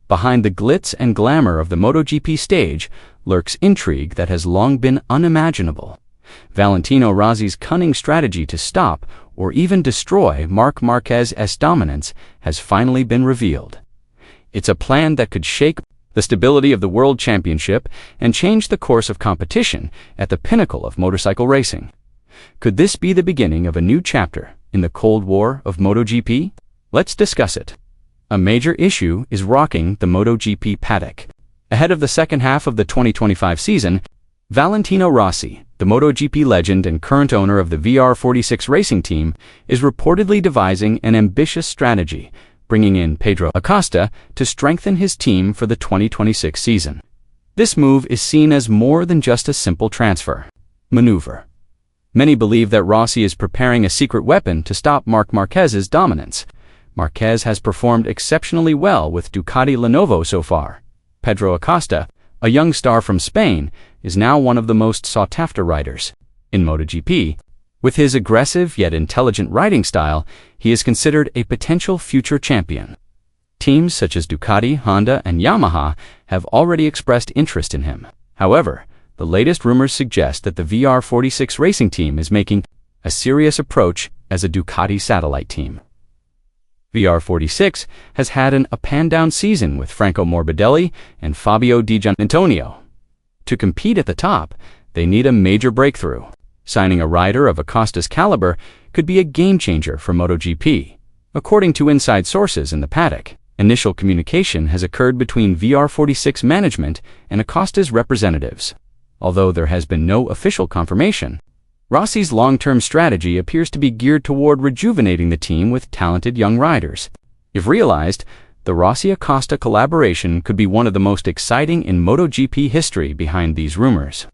Behind the glitz and glamour of the MotoGP stage lurks intrigue that has long been unimaginable. Valentino Rossi's cunning strategy to stop or even destroy Marc Márquez's dominance has finally been revealed. It's a plan that could shake the stability of the World Championship and change the course of competition at the pinnacle of motorcycle racing. Could this be the beginning of a new chapter in the Cold War of MotoGP? Let's discuss it. A major issue is rocking the MotoGP paddock. Ahead of the second half of the 2025 season, Valentino Rossi, the MotoGP legend and current owner of the VR46 racing team, is reportedly devising an ambitious strategy, bringing in Pedro Acosta to strengthen his team for the 2026 season. This move is seen as more than just a simple transfer maneuver. Many believe that Rossi is preparing a secret weapon to stop Marc Márquez's dominance. Marquez has performed exceptionally well with Ducati Lenovo so far. Pedro Acosta, a young star from Spain, is now one of the most sought-after riders in MotoGP. With his aggressive yet intelligent riding style, he is considered a potential future champion. Teams such as Ducati, Honda, and Yamaha have already expressed interest in him. However, the latest rumors suggest that the VR46 racing team is making a serious approach as a Ducati satellite team. VR46 has had an up-and-down season with Franco Morbidelli and Fabio Di Giannantonio. To compete at the top, they need a major breakthrough. Signing a rider of Acosta's caliber could be a game-changer for MotoGP. According to inside sources in the paddock, initial communication has occurred between VR46 management and Acosta's representatives. Although there has been no official confirmation, Rossi's long-term strategy appears to be geared toward rejuvenating the team with talented young riders. If realized, the Rossi-Acosta collaboration could be one of the most exciting in MotoGP history behind these rumors.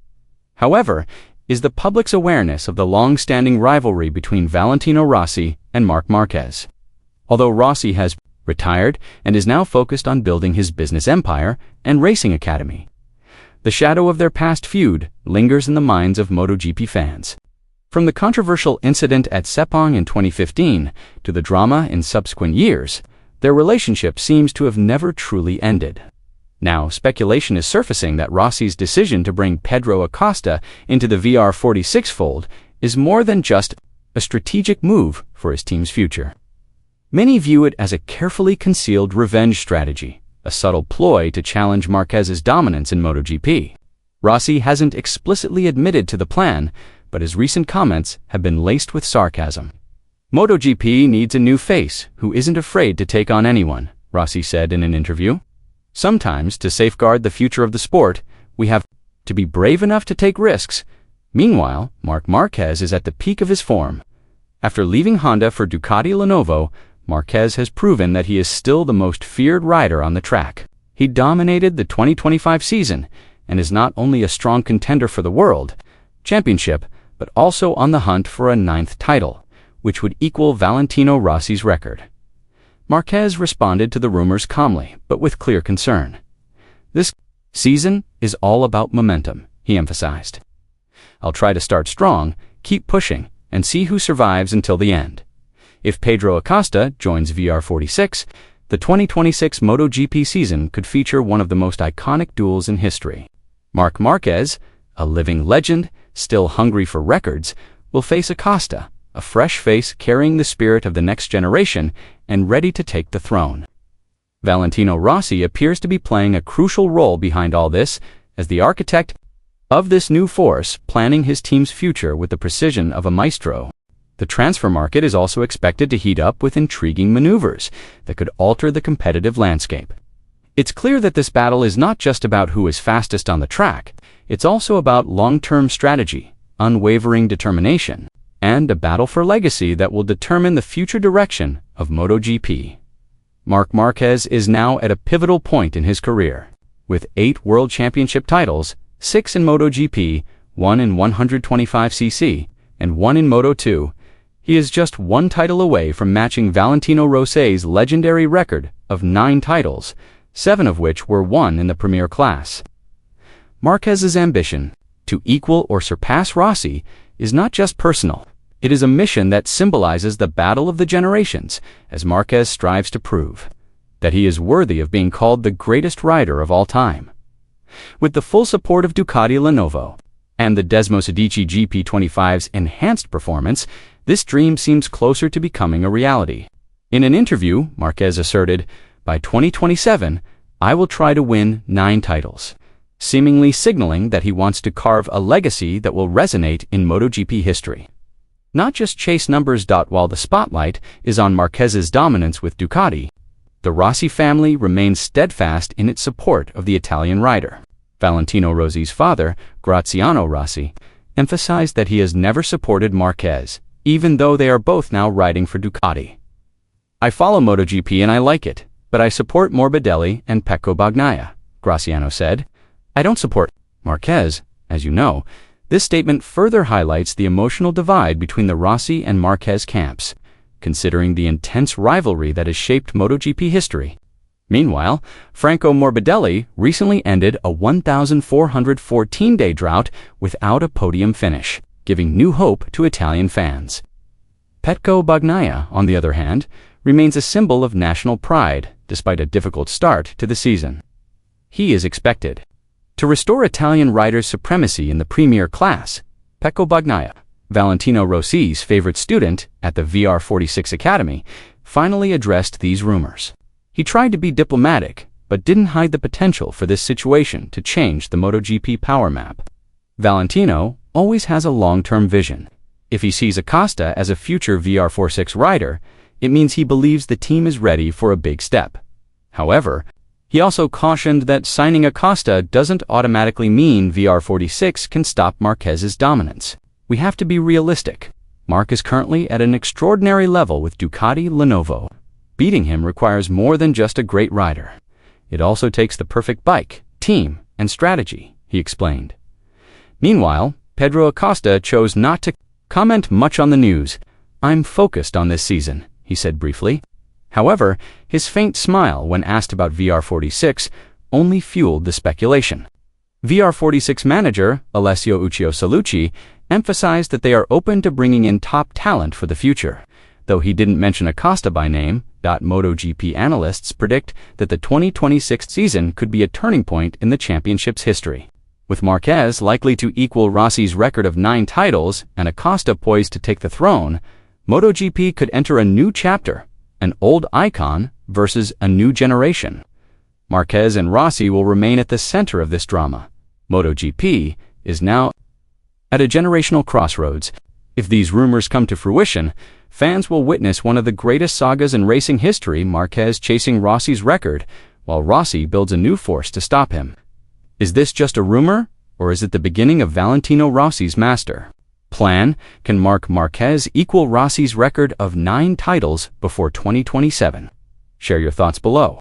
However, is the public's awareness of the long-standing rivalry between Valentino Rossi and Marc Márquez. Although Rossi has retired and is now focused on building his business empire and racing academy, the shadow of their past feud lingers in the minds of MotoGP fans. From the controversial incident at Sepang in 2015 to the drama in subsequent years, their relationship seems to have never truly ended. Now, speculation is surfacing that Rossi's decision to bring Pedro Acosta into the VR46 fold is more than just a strategic move for his team's future. Many view it as a carefully concealed revenge strategy, a subtle ploy to challenge Marquez's dominance in MotoGP. Rossi hasn't explicitly admitted to the plan, but his recent comments have been laced with sarcasm. MotoGP needs a new face who isn't afraid to take on anyone, Rossi said in an interview. Sometimes, to safeguard the future of the sport, we have to be brave enough to take risks. Meanwhile, Marc Márquez is at the peak of his form. After leaving Honda for Ducati Lenovo, Marquez has proven that he is still the most feared rider on the track. He dominated the 2025 season and is not only a strong contender for the World Championship, but also on the hunt for a 9th title, which would equal Valentino Rossi's record. Marquez responded to the rumors calmly, but with clear concern. This season is all about momentum, he emphasized. I'll try to start strong, keep pushing, and see who survives until the end. If Pedro Acosta joins VR46, the 2026 MotoGP season could feature one of the most iconic duels in history. Marc Márquez, a living legend, still hungry for records, will face Acosta, a fresh face carrying the spirit of the next generation and ready to take the throne. Valentino Rossi appears to be playing a crucial role behind all this as the architect of this new force, planning his team's future with the precision of a maestro. The transfer market is also expected to heat up with intriguing maneuvers that could alter the competitive landscape. It's clear that this battle is not just about who is fastest on the track, it's also about long-term strategy, unwavering determination, and a battle for legacy that will determine the future direction of MotoGP. Marc Márquez is now at a pivotal point in his career. With 8 World Championship titles, 6 in MotoGP, 1 in 125cc, and 1 in Moto2, he is just 1 title away from matching Valentino Rossi's legendary record of 9 titles, 7 of which were won in the Premier class. Marquez's ambition, to equal or surpass Rossi, is not just personal. It is a mission that symbolizes the battle of the generations, as Marquez strives to prove. that he is worthy of being called the greatest rider of all time. With the full support of Ducati Lenovo and the Desmosedici GP25's enhanced performance, this dream seems closer to becoming a reality. In an interview, Marquez asserted, "By 2027, I will try to win 9 titles," seemingly signaling that he wants to carve a legacy that will resonate in MotoGP history. Not just chase numbers. While the spotlight is on Marquez's dominance with Ducati, the Rossi family remains steadfast in its support of the Italian rider. Valentino Rossi's father, Graziano Rossi, emphasized that he has never supported Marquez, even though they are both now riding for Ducati. "I follow MotoGP and I like it, but I support Morbidelli and Pecco Bagnaia," Graziano said. "I don't support Marquez, as you know." This statement further highlights the emotional divide between the Rossi and Marquez camps, considering the intense rivalry that has shaped MotoGP history. Meanwhile, Franco Morbidelli recently ended a 1,414-day drought without a podium finish, giving new hope to Italian fans. Pecco Bagnaia, on the other hand, remains a symbol of national pride despite a difficult start to the season. He is expected to restore Italian riders' supremacy in the premier class. Pecco Bagnaia, Valentino Rossi's favorite student at the VR46 Academy, finally addressed these rumors. He tried to be diplomatic, but didn't hide the potential for this situation to change the MotoGP power map. Valentino always has a long-term vision. If he sees Acosta as a future VR46 rider, it means he believes the team is ready for a big step. However, he also cautioned that signing Acosta doesn't automatically mean VR46 can stop Marquez's dominance. "We have to be realistic. Marc is currently at an extraordinary level with Ducati Lenovo. Beating him requires more than just a great rider. It also takes the perfect bike, team, and strategy," he explained. Meanwhile, Pedro Acosta chose not to comment much on the news. "I'm focused on this season," he said briefly. However, his faint smile when asked about VR46 only fueled the speculation. VR46 manager Alessio Uccio Salucci emphasized that they are open to bringing in top talent for the future. Though he didn't mention Acosta by name, MotoGP analysts predict that the 2026 season could be a turning point in the championship's history. With Marquez likely to equal Rossi's record of 9 titles and Acosta poised to take the throne, MotoGP could enter a new chapter, an old icon versus a new generation. Marquez and Rossi will remain at the center of this drama. MotoGP is now at a generational crossroads. If these rumors come to fruition, fans will witness one of the greatest sagas in racing history, Marquez chasing Rossi's record, while Rossi builds a new force to stop him. Is this just a rumor, or is it the beginning of Valentino Rossi's master plan? Can Marc Márquez equal Rossi's record of 9 titles before 2027? Share your thoughts below.